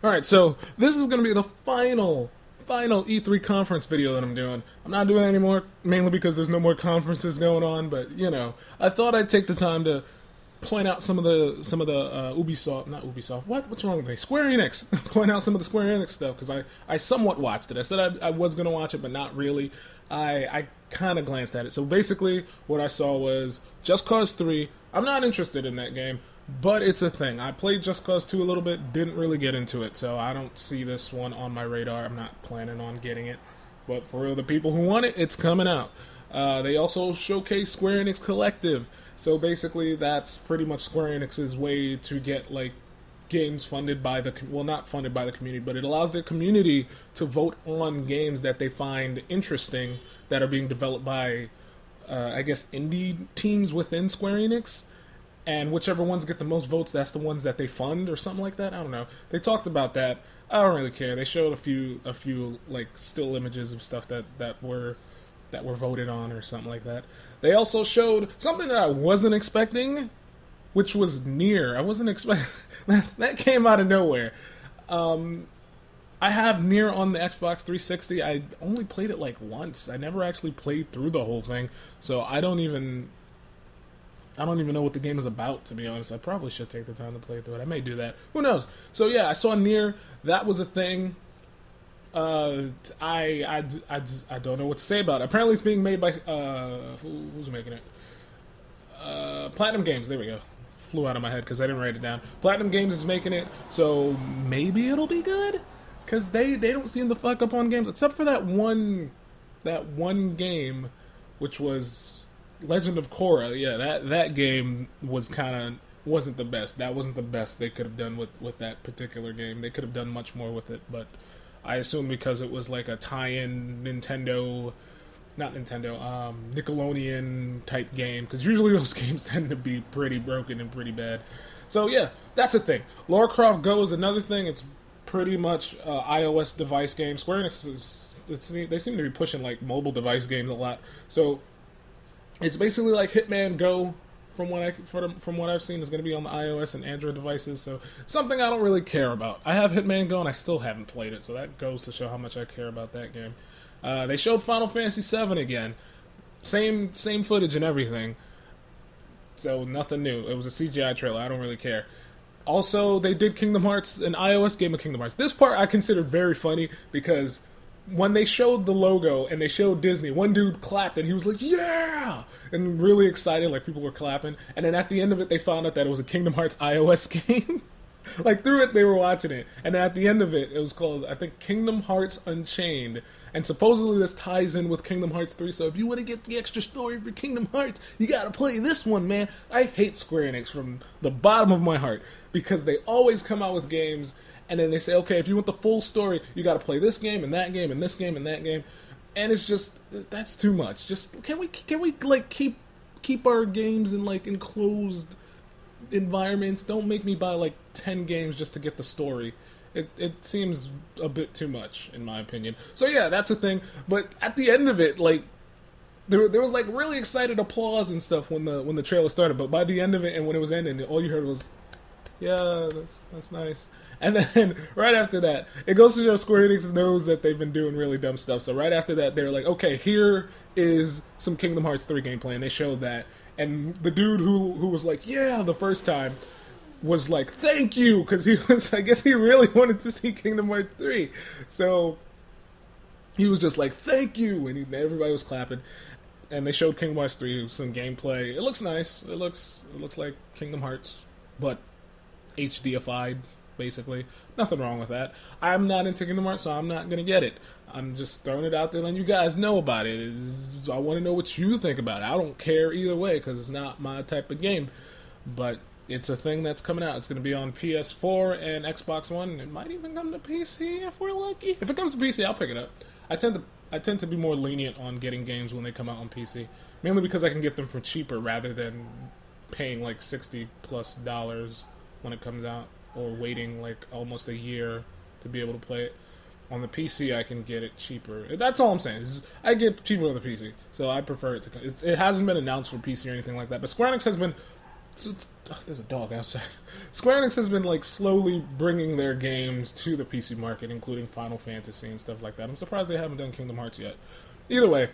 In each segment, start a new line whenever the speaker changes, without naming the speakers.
Alright, so this is going to be the final E3 conference video that I'm doing. I'm not doing it anymore, mainly because there's no more conferences going on, but, you know, I thought I'd take the time to point out some of the what's wrong with me? Square Enix. Point out some of the Square Enix stuff, because I somewhat watched it. I said I was going to watch it, but not really. I kind of glanced at it. So basically, what I saw was Just Cause 3. I'm not interested in that game, but it's a thing. I played Just Cause 2 a little bit, didn't really get into it, so I don't see this one on my radar. I'm not planning on getting it. But for the people who want it, it's coming out. They also showcase Square Enix Collective. So basically, that's pretty much Square Enix's way to get, like, games funded by the... Well, not funded by the community, but it allows their community to vote on games that they find interesting that are being developed by, I guess, indie teams within Square Enix. And whichever ones get the most votes, that's the ones that they fund, or something like that. I don't know. They talked about that. I don't really care. They showed a few like, still images of stuff that were voted on, or something like that. They also showed something that I wasn't expecting, which was Nier. I wasn't expecting... that came out of nowhere. I have Nier on the Xbox 360. I only played it, like, once. I never actually played through the whole thing, so I don't even know what the game is about, to be honest. I probably should take the time to play through it. I may do that. Who knows? So, yeah, I saw Nier. That was a thing. I don't know what to say about it. Apparently it's being made by, who's making it? Platinum Games, there we go. Flew out of my head because I didn't write it down. Platinum Games is making it, so maybe it'll be good? Because they don't seem to fuck up on games, except for that one game, which was Legend of Korra. Yeah, that game was wasn't the best. That wasn't the best they could have done with that particular game. They could have done much more with it, but I assume because it was like a tie-in Nickelodeon type game, because usually those games tend to be pretty broken and pretty bad. So yeah, that's a thing. Lara Croft Go is another thing. It's pretty much iOS device game. Square Enix they seem to be pushing like mobile device games a lot. So it's basically like Hitman Go. From what I've seen, is going to be on the iOS and Android devices, so something I don't really care about. I have Hitman Go, and I still haven't played it, so that goes to show how much I care about that game. They showed Final Fantasy VII again. Same footage and everything, so nothing new. It was a CGI trailer. I don't really care. Also, they did Kingdom Hearts, an iOS game of Kingdom Hearts. This part I considered very funny, because when they showed the logo and they showed Disney, one dude clapped and he was like, yeah! And really excited, like people were clapping. And then at the end of it, they found out that it was a Kingdom Hearts iOS game. Like through it, they were watching it. And at the end of it, it was called, I think, Kingdom Hearts Unchained. And supposedly this ties in with Kingdom Hearts 3, so if you want to get the extra story for Kingdom Hearts, you gotta play this one, man. I hate Square Enix from the bottom of my heart, because they always come out with games and then they say, okay, if you want the full story, you got to play this game and that game and this game and that game, and it's just, that's too much. Just can we like keep our games in like enclosed environments? Don't make me buy like 10 games just to get the story. It seems a bit too much, in my opinion. So yeah, that's a thing. But at the end of it, like there was like really excited applause and stuff when the trailer started. But by the end of it and when it was ending, all you heard was, yeah, that's nice. And then, right after that, it goes to show Square Enix knows that they've been doing really dumb stuff. So right after that, they're like, okay, here is some Kingdom Hearts 3 gameplay. And they showed that. And the dude who was like, yeah, the first time, was like, thank you, because I guess he really wanted to see Kingdom Hearts 3. So, he was just like, thank you, and everybody was clapping. And they showed Kingdom Hearts 3, some gameplay. It looks nice. It looks like Kingdom Hearts, but HDified. Basically, nothing wrong with that. I'm not into Kingdom Hearts, so I'm not gonna get it. I'm just throwing it out there, letting you guys know about it. I want to know what you think about it. I don't care either way, because it's not my type of game. But it's a thing that's coming out. It's gonna be on PS4 and Xbox One. It might even come to PC if we're lucky. If it comes to PC, I'll pick it up. I tend to be more lenient on getting games when they come out on PC, mainly because I can get them for cheaper rather than paying like $60+ when it comes out, or waiting like almost a year to be able to play it. On the PC, I can get it cheaper. That's all I'm saying. I get cheaper on the PC, so I prefer it to. It hasn't been announced for PC or anything like that, but Square Enix has been there's a dog outside. Square Enix has been like slowly bringing their games to the PC market, including Final Fantasy and stuff like that. I'm surprised they haven't done Kingdom Hearts yet. Either way,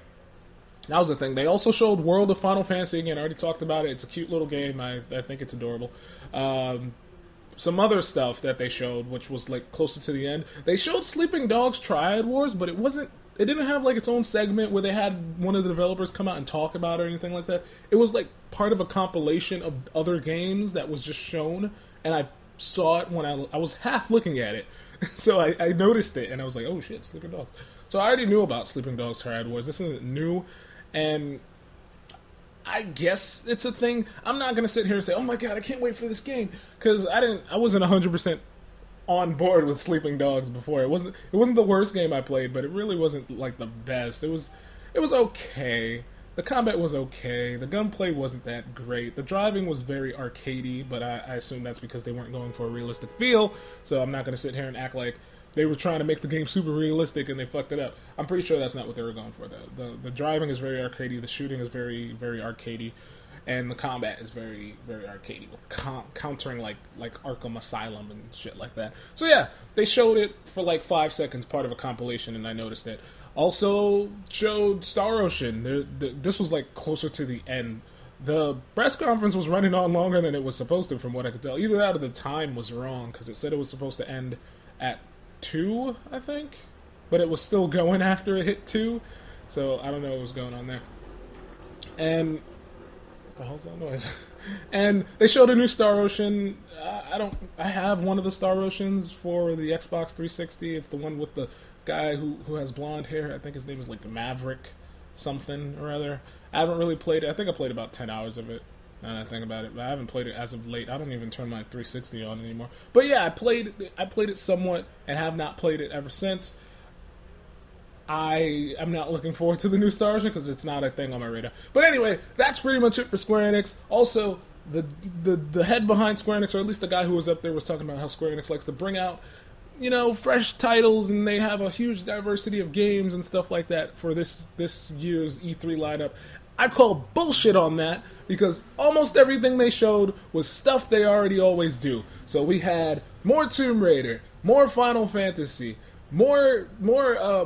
that was the thing. They also showed World of Final Fantasy again. I already talked about it. It's a cute little game. I think it's adorable. Some other stuff that they showed, which was like closer to the end. They showed Sleeping Dogs Triad Wars, but it didn't have like its own segment where they had one of the developers come out and talk about it or anything like that. It was like part of a compilation of other games that was just shown, and I saw it when I was half looking at it. So I noticed it, and I was like, oh shit, Sleeping Dogs. So I already knew about Sleeping Dogs Triad Wars. This isn't new, and I guess it's a thing. I'm not going to sit here and say, oh my god, I can't wait for this game, because I wasn't 100% on board with Sleeping Dogs before. It wasn't the worst game I played, but it really wasn't like the best. It was okay. The combat was okay. The gunplay wasn't that great. The driving was very arcadey, but I assume that's because they weren't going for a realistic feel, so I'm not going to sit here and act like they were trying to make the game super realistic and they fucked it up. I'm pretty sure that's not what they were going for, though. The driving is very arcadey, the shooting is very, very arcadey, and the combat is very, very arcadey, with countering like Arkham Asylum and shit like that. So yeah, they showed it for like 5 seconds, part of a compilation, and I noticed it. Also showed Star Ocean. This was like closer to the end. The press conference was running on longer than it was supposed to, from what I could tell. Either that or the time was wrong, because it said it was supposed to end at 2, I think, but it was still going after it hit 2, so I don't know what was going on there. And what the hell's that noise? And they showed a new Star Ocean. I have one of the Star Oceans for the Xbox 360. It's the one with the guy who has blonde hair. I think his name is like Maverick something or other. I haven't really played it. I think I played about 10 hours of it. Now that I think about it, but I haven't played it as of late. I don't even turn my 360 on anymore. But yeah, I played it somewhat and have not played it ever since. I am not looking forward to the new Star Ocean because it's not a thing on my radar. But anyway, that's pretty much it for Square Enix. Also, the head behind Square Enix, or at least the guy who was up there, was talking about how Square Enix likes to bring out, fresh titles, and they have a huge diversity of games and stuff like that for this year's E3 lineup. I call bullshit on that, because almost everything they showed was stuff they already always do. So we had more Tomb Raider, more Final Fantasy, more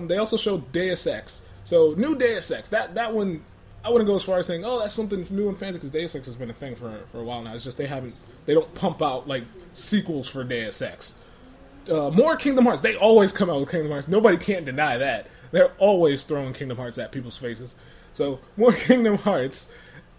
they also showed Deus Ex. So new Deus Ex, that one, I wouldn't go as far as saying, oh, that's something new and fancy, because Deus Ex has been a thing for a while now. It's just they don't pump out like sequels for Deus Ex. More Kingdom Hearts. They always come out with Kingdom Hearts. Nobody can't deny that. They're always throwing Kingdom Hearts at people's faces. So, more Kingdom Hearts,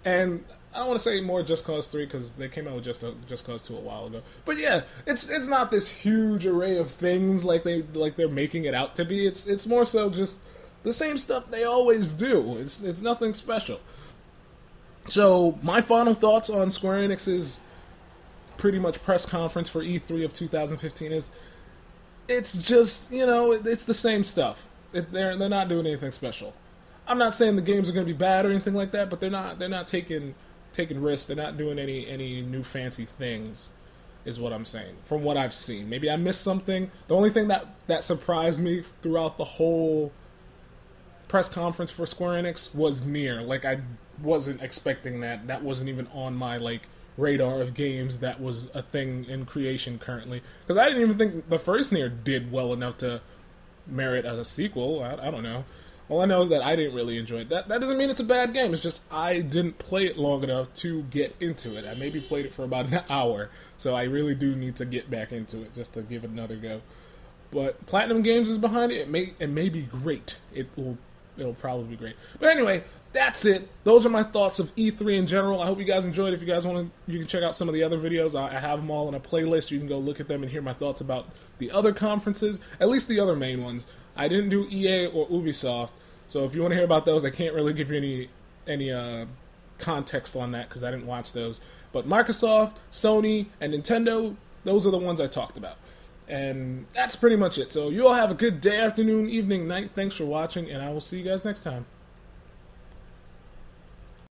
and I don't want to say more Just Cause 3, because they came out with Just Cause 2 a while ago. But yeah, it's not this huge array of things like they're making it out to be. It's more so just the same stuff they always do. It's nothing special. So, my final thoughts on Square Enix's pretty much press conference for E3 of 2015 is, it's just, it's the same stuff. They're not doing anything special. I'm not saying the games are going to be bad or anything like that, but they're not taking risks. They're not doing any new fancy things, is what I'm saying, from what I've seen. Maybe I missed something. The only thing that surprised me throughout the whole press conference for Square Enix was Nier. Like, I wasn't expecting that. That wasn't even on my, radar of games that was a thing in creation currently. Because I didn't even think the first Nier did well enough to merit a sequel. I don't know. All I know is that I didn't really enjoy it. That doesn't mean it's a bad game. It's just I didn't play it long enough to get into it. I maybe played it for about an hour, so I really do need to get back into it just to give it another go. But Platinum Games is behind it. It may be great. It'll probably be great. But anyway, that's it. Those are my thoughts of E3 in general. I hope you guys enjoyed. If you guys want to, you can check out some of the other videos. I have them all in a playlist. You can go look at them and hear my thoughts about the other conferences, at least the other main ones. I didn't do EA or Ubisoft, so if you want to hear about those, I can't really give you any context on that because I didn't watch those. But Microsoft, Sony, and Nintendo, those are the ones I talked about. And that's pretty much it. So you all have a good day, afternoon, evening, night. Thanks for watching, and I will see you guys next time.